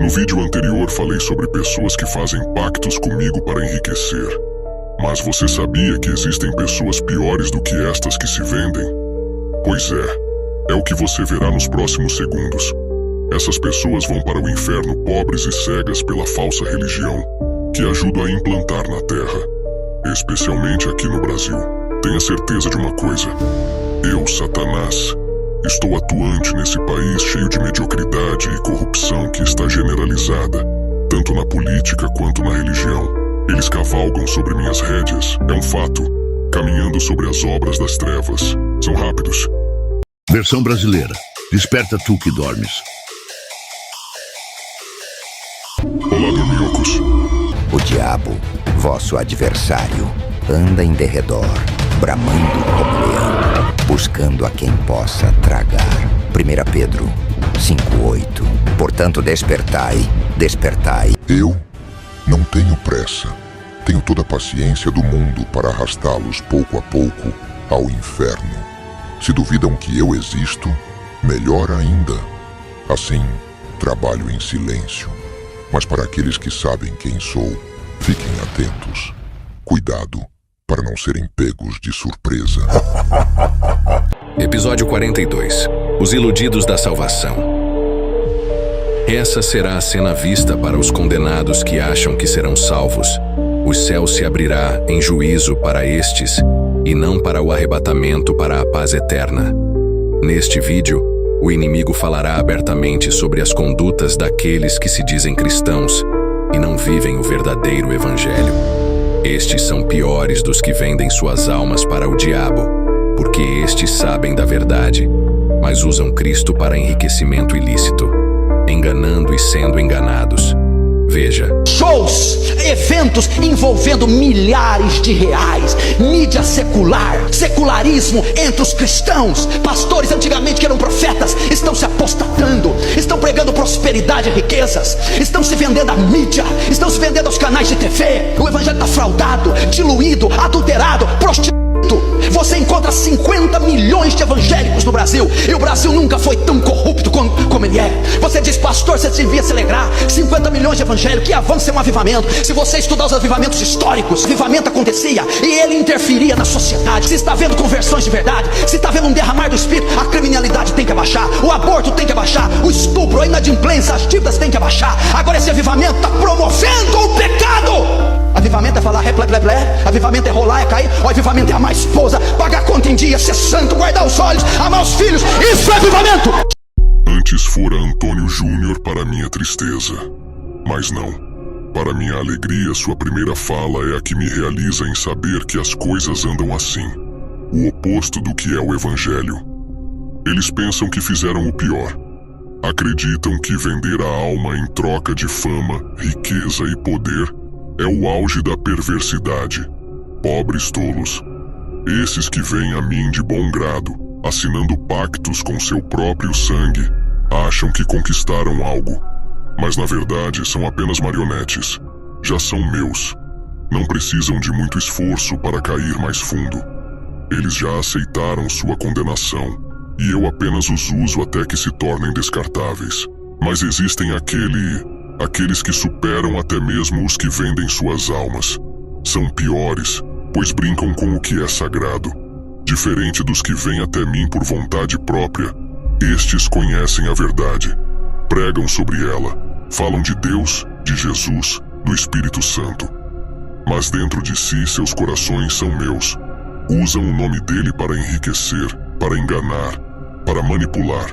No vídeo anterior falei sobre pessoas que fazem pactos comigo para enriquecer. Mas você sabia que existem pessoas piores do que estas que se vendem? Pois é o que você verá nos próximos segundos. Essas pessoas vão para o inferno pobres e cegas pela falsa religião, que ajuda a implantar na Terra, especialmente aqui no Brasil. Tenha certeza de uma coisa: eu, Satanás, estou atuante nesse país cheio de mediocridade e corrupção que está generalizada, tanto na política quanto na religião. Eles cavalgam sobre minhas rédeas, é um fato, caminhando sobre as obras das trevas. São rápidos. Versão brasileira. Desperta tu que dormes. Olá, dorminhocos. O diabo, vosso adversário, anda em derredor, bramando como leão, buscando a quem possa tragar. 1 Pedro 5:8. Portanto, despertai, despertai. Eu não tenho pressa. Tenho toda a paciência do mundo para arrastá-los pouco a pouco ao inferno. Se duvidam que eu existo, melhor ainda. Assim, trabalho em silêncio. Mas para aqueles que sabem quem sou, fiquem atentos. Cuidado para não serem pegos de surpresa. Episódio 42. Os iludidos da salvação. Essa será a cena vista para os condenados que acham que serão salvos. O céu se abrirá em juízo para estes e não para o arrebatamento para a paz eterna. Neste vídeo, o inimigo falará abertamente sobre as condutas daqueles que se dizem cristãos e não vivem o verdadeiro evangelho. Estes são piores dos que vendem suas almas para o diabo, porque estes sabem da verdade, mas usam Cristo para enriquecimento ilícito, enganando e sendo enganados. Veja. Shows, eventos envolvendo milhares de reais, mídia secular, secularismo entre os cristãos. Pastores antigamente que eram profetas estão se apostatando, estão pregando prosperidade e riquezas, estão se vendendo à mídia, estão se vendendo aos canais de TV. O evangelho está fraudado, diluído, adulterado, prostituído. Você encontra 50 milhões de evangélicos no Brasil, e o Brasil nunca foi tão corrupto como ele é. Você diz, pastor, você devia se alegrar. 50 milhões de evangélicos, que avanço é um avivamento. Se você estudar os avivamentos históricos, o avivamento acontecia e ele interferia na sociedade. Se está vendo conversões de verdade, se está vendo um derramar do Espírito, a criminalidade tem que abaixar, o aborto tem que abaixar, o estupro, a inadimplência, as dívidas tem que abaixar. Agora esse avivamento está promovendo o pecado. Avivamento é falar ré, blé, blé, blé. Avivamento é rolar, é cair. O avivamento é amar a esposa, pagar a conta em dia, ser santo, guardar os olhos, amar os filhos. Isso é avivamento. Antes fora Antônio Júnior para minha tristeza. Mas não. Para minha alegria, sua primeira fala é a que me realiza em saber que as coisas andam assim. O oposto do que é o evangelho. Eles pensam que fizeram o pior. Acreditam que vender a alma em troca de fama, riqueza e poder é o auge da perversidade. Pobres tolos. Esses que vêm a mim de bom grado, assinando pactos com seu próprio sangue, acham que conquistaram algo. Mas na verdade são apenas marionetes. Já são meus. Não precisam de muito esforço para cair mais fundo. Eles já aceitaram sua condenação, e eu apenas os uso até que se tornem descartáveis. Mas existem aqueles que superam até mesmo os que vendem suas almas. São piores, pois brincam com o que é sagrado. Diferente dos que vêm até mim por vontade própria, estes conhecem a verdade. Pregam sobre ela, falam de Deus, de Jesus, do Espírito Santo. Mas dentro de si seus corações são meus. Usam o nome dele para enriquecer, para enganar, para manipular.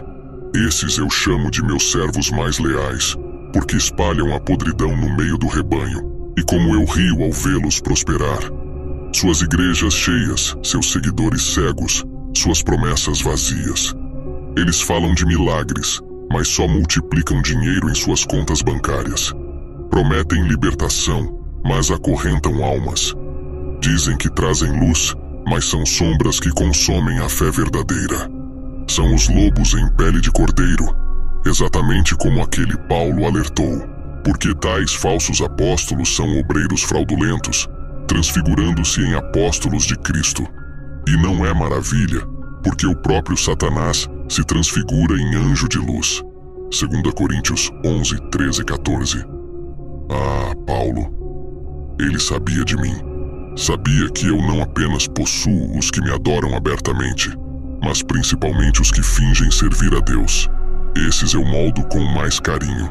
Esses eu chamo de meus servos mais leais, porque espalham a podridão no meio do rebanho, e como eu rio ao vê-los prosperar. Suas igrejas cheias, seus seguidores cegos, suas promessas vazias. Eles falam de milagres, mas só multiplicam dinheiro em suas contas bancárias. Prometem libertação, mas acorrentam almas. Dizem que trazem luz, mas são sombras que consomem a fé verdadeira. São os lobos em pele de cordeiro, exatamente como aquele Paulo alertou, porque tais falsos apóstolos são obreiros fraudulentos, transfigurando-se em apóstolos de Cristo. E não é maravilha, porque o próprio Satanás se transfigura em anjo de luz. 2 Coríntios 11, 13 e 14. Ah, Paulo. Ele sabia de mim. Sabia que eu não apenas possuo os que me adoram abertamente, mas principalmente os que fingem servir a Deus. Esses eu moldo com mais carinho,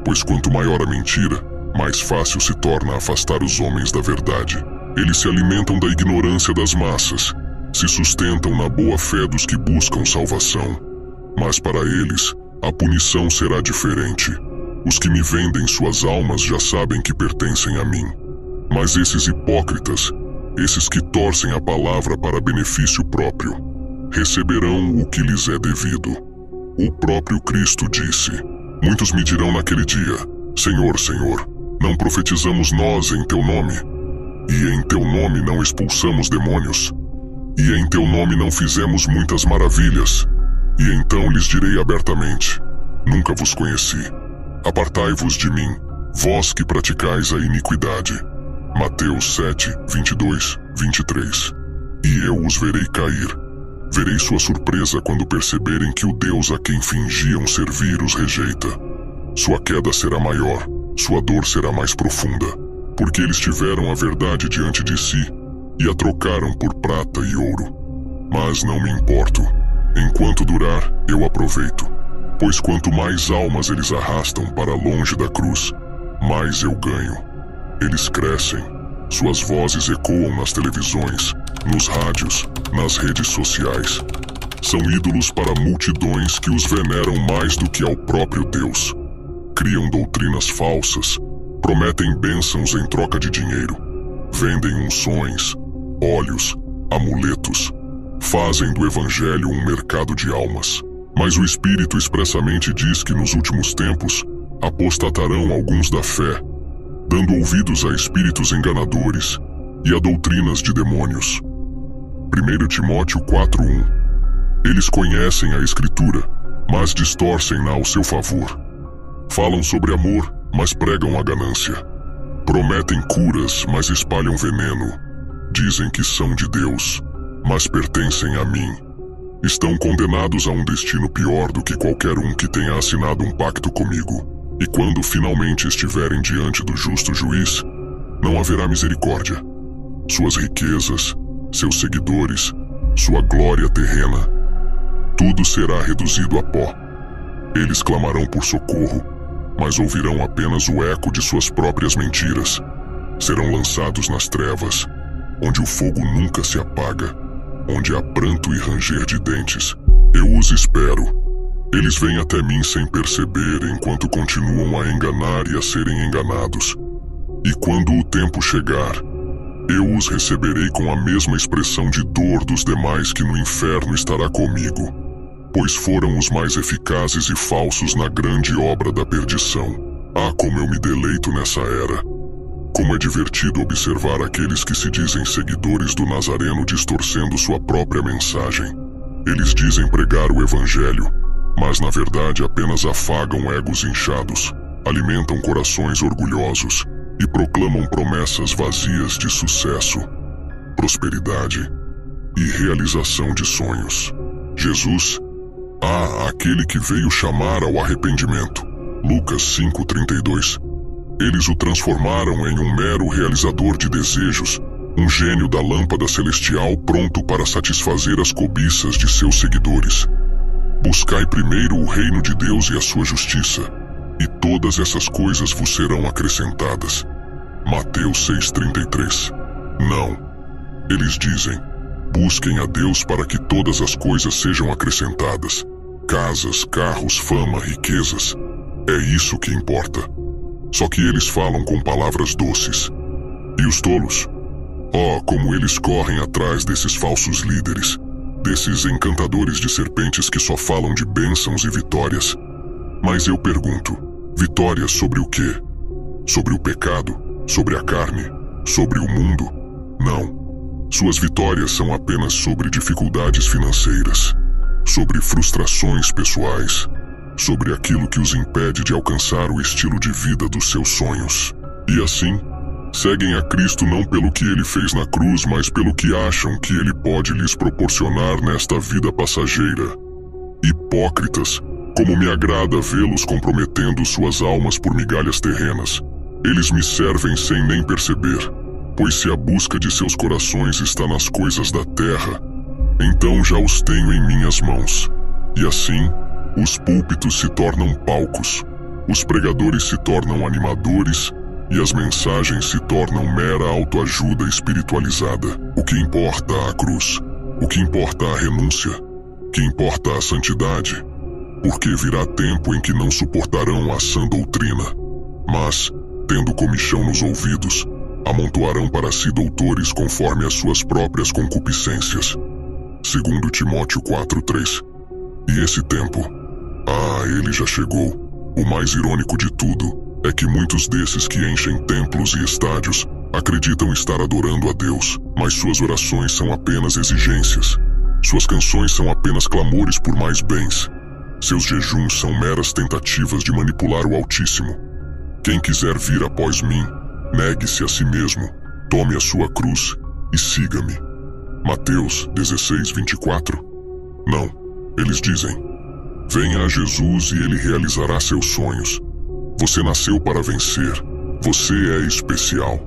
pois quanto maior a mentira, mais fácil se torna afastar os homens da verdade. Eles se alimentam da ignorância das massas, se sustentam na boa fé dos que buscam salvação. Mas para eles, a punição será diferente. Os que me vendem suas almas já sabem que pertencem a mim. Mas esses hipócritas, esses que torcem a palavra para benefício próprio, receberão o que lhes é devido. O próprio Cristo disse: muitos me dirão naquele dia: Senhor, Senhor, não profetizamos nós em teu nome? E em teu nome não expulsamos demônios? E em teu nome não fizemos muitas maravilhas? E então lhes direi abertamente: nunca vos conheci. Apartai-vos de mim, vós que praticais a iniquidade. Mateus 7, 22, 23. E eu os verei cair. Verei sua surpresa quando perceberem que o Deus a quem fingiam servir os rejeita. Sua queda será maior, sua dor será mais profunda, porque eles tiveram a verdade diante de si e a trocaram por prata e ouro. Mas não me importo. Enquanto durar, eu aproveito, pois quanto mais almas eles arrastam para longe da cruz, mais eu ganho. Eles crescem, suas vozes ecoam nas televisões, nos rádios, nas redes sociais. São ídolos para multidões que os veneram mais do que ao próprio Deus. Criam doutrinas falsas, prometem bênçãos em troca de dinheiro, vendem unções, óleos, amuletos, fazem do evangelho um mercado de almas. Mas o Espírito expressamente diz que nos últimos tempos apostatarão alguns da fé, dando ouvidos a espíritos enganadores e a doutrinas de demônios. 1 Timóteo 4:1. Eles conhecem a Escritura, mas distorcem-na ao seu favor. Falam sobre amor, mas pregam a ganância. Prometem curas, mas espalham veneno. Dizem que são de Deus, mas pertencem a mim. Estão condenados a um destino pior do que qualquer um que tenha assinado um pacto comigo. E quando finalmente estiverem diante do justo juiz, não haverá misericórdia. Suas riquezas, seus seguidores, sua glória terrena, tudo será reduzido a pó. Eles clamarão por socorro, mas ouvirão apenas o eco de suas próprias mentiras. Serão lançados nas trevas, onde o fogo nunca se apaga, onde há pranto e ranger de dentes. Eu os espero. Eles vêm até mim sem perceber, enquanto continuam a enganar e a serem enganados. E quando o tempo chegar, eu os receberei com a mesma expressão de dor dos demais que no inferno estará comigo, pois foram os mais eficazes e falsos na grande obra da perdição. Ah, como eu me deleito nessa era! Como é divertido observar aqueles que se dizem seguidores do Nazareno distorcendo sua própria mensagem. Eles dizem pregar o Evangelho, mas na verdade apenas afagam egos inchados, alimentam corações orgulhosos e proclamam promessas vazias de sucesso, prosperidade e realização de sonhos. Jesus, aquele que veio chamar ao arrependimento. Lucas 5:32. Eles o transformaram em um mero realizador de desejos, um gênio da lâmpada celestial pronto para satisfazer as cobiças de seus seguidores. Buscai primeiro o reino de Deus e a sua justiça, e todas essas coisas vos serão acrescentadas. Mateus 6:33. Não. Eles dizem: busquem a Deus para que todas as coisas sejam acrescentadas. Casas, carros, fama, riquezas. É isso que importa. Só que eles falam com palavras doces. E os tolos? Como eles correm atrás desses falsos líderes, desses encantadores de serpentes que só falam de bênçãos e vitórias. Mas eu pergunto, vitórias sobre o quê? Sobre o pecado? Sobre a carne? Sobre o mundo? Não. Suas vitórias são apenas sobre dificuldades financeiras, sobre frustrações pessoais, sobre aquilo que os impede de alcançar o estilo de vida dos seus sonhos. E assim, seguem a Cristo não pelo que ele fez na cruz, mas pelo que acham que ele pode lhes proporcionar nesta vida passageira. Hipócritas, Como me agrada vê-los comprometendo suas almas por migalhas terrenas. Eles me servem sem nem perceber, pois se a busca de seus corações está nas coisas da terra, então já os tenho em minhas mãos. E assim, os púlpitos se tornam palcos, os pregadores se tornam animadores e as mensagens se tornam mera autoajuda espiritualizada. O que importa a cruz? O que importa a renúncia? O que importa a santidade? Porque virá tempo em que não suportarão a sã doutrina, mas, tendo comichão nos ouvidos, amontoarão para si doutores conforme as suas próprias concupiscências. 2 Timóteo 4:3. E esse tempo, ele já chegou. O mais irônico de tudo é que muitos desses que enchem templos e estádios acreditam estar adorando a Deus, mas suas orações são apenas exigências. Suas canções são apenas clamores por mais bens. Seus jejuns são meras tentativas de manipular o Altíssimo. Quem quiser vir após mim, negue-se a si mesmo, tome a sua cruz e siga-me. Mateus 16:24. Não, eles dizem: venha a Jesus e ele realizará seus sonhos. Você nasceu para vencer. Você é especial.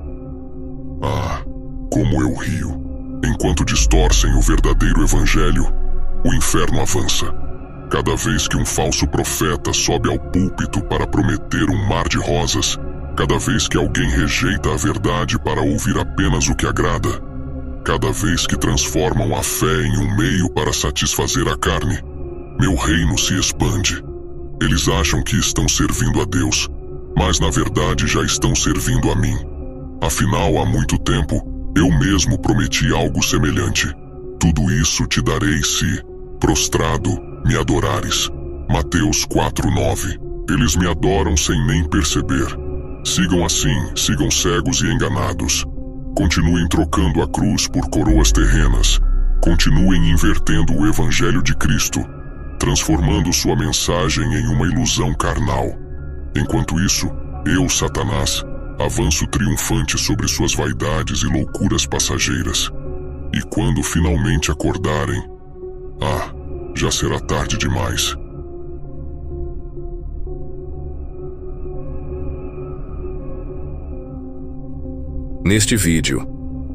Como eu rio. Enquanto distorcem o verdadeiro evangelho, o inferno avança. Cada vez que um falso profeta sobe ao púlpito para prometer um mar de rosas, cada vez que alguém rejeita a verdade para ouvir apenas o que agrada, cada vez que transformam a fé em um meio para satisfazer a carne, meu reino se expande. Eles acham que estão servindo a Deus, mas na verdade já estão servindo a mim. Afinal, há muito tempo, eu mesmo prometi algo semelhante. Tudo isso te darei se, prostrado, me adorares. Mateus 4:9. Eles me adoram sem nem perceber. Sigam assim, sigam cegos e enganados. Continuem trocando a cruz por coroas terrenas. Continuem invertendo o evangelho de Cristo, transformando sua mensagem em uma ilusão carnal. Enquanto isso, eu, Satanás, avanço triunfante sobre suas vaidades e loucuras passageiras. E quando finalmente acordarem, já será tarde demais. Neste vídeo,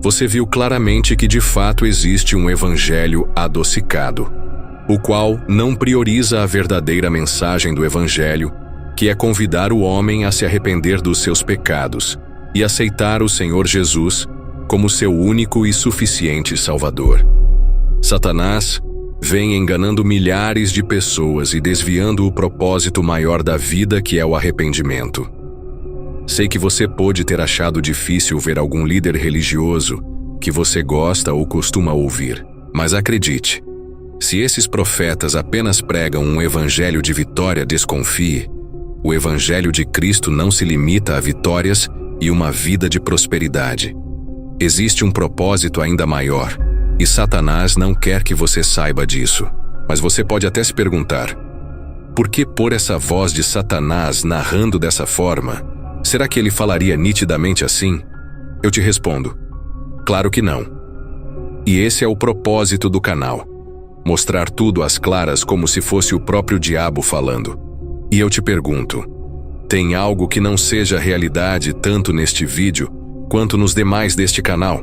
você viu claramente que de fato existe um evangelho adocicado, o qual não prioriza a verdadeira mensagem do evangelho, que é convidar o homem a se arrepender dos seus pecados e aceitar o Senhor Jesus como seu único e suficiente Salvador. Satanás vem enganando milhares de pessoas e desviando o propósito maior da vida, que é o arrependimento. Sei que você pode ter achado difícil ver algum líder religioso que você gosta ou costuma ouvir, mas acredite, se esses profetas apenas pregam um evangelho de vitória, desconfie. O evangelho de Cristo não se limita a vitórias e uma vida de prosperidade. Existe um propósito ainda maior, e Satanás não quer que você saiba disso. Mas você pode até se perguntar: por que pôr essa voz de Satanás narrando dessa forma? Será que ele falaria nitidamente assim? Eu te respondo: claro que não. E esse é o propósito do canal: mostrar tudo às claras como se fosse o próprio diabo falando. E eu te pergunto, tem algo que não seja realidade tanto neste vídeo quanto nos demais deste canal?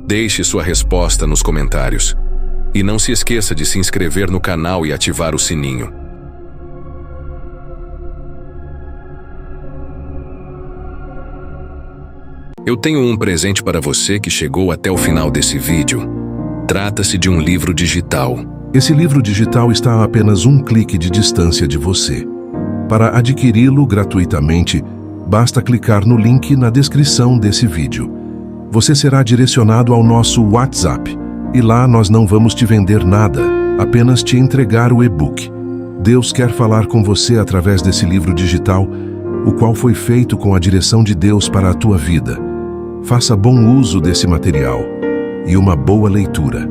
Deixe sua resposta nos comentários. E não se esqueça de se inscrever no canal e ativar o sininho. Eu tenho um presente para você que chegou até o final desse vídeo. Trata-se de um livro digital. Esse livro digital está a apenas um clique de distância de você. Para adquiri-lo gratuitamente, basta clicar no link na descrição desse vídeo. Você será direcionado ao nosso WhatsApp, e lá nós não vamos te vender nada, apenas te entregar o e-book. Deus quer falar com você através desse livro digital, o qual foi feito com a direção de Deus para a tua vida. Faça bom uso desse material e uma boa leitura.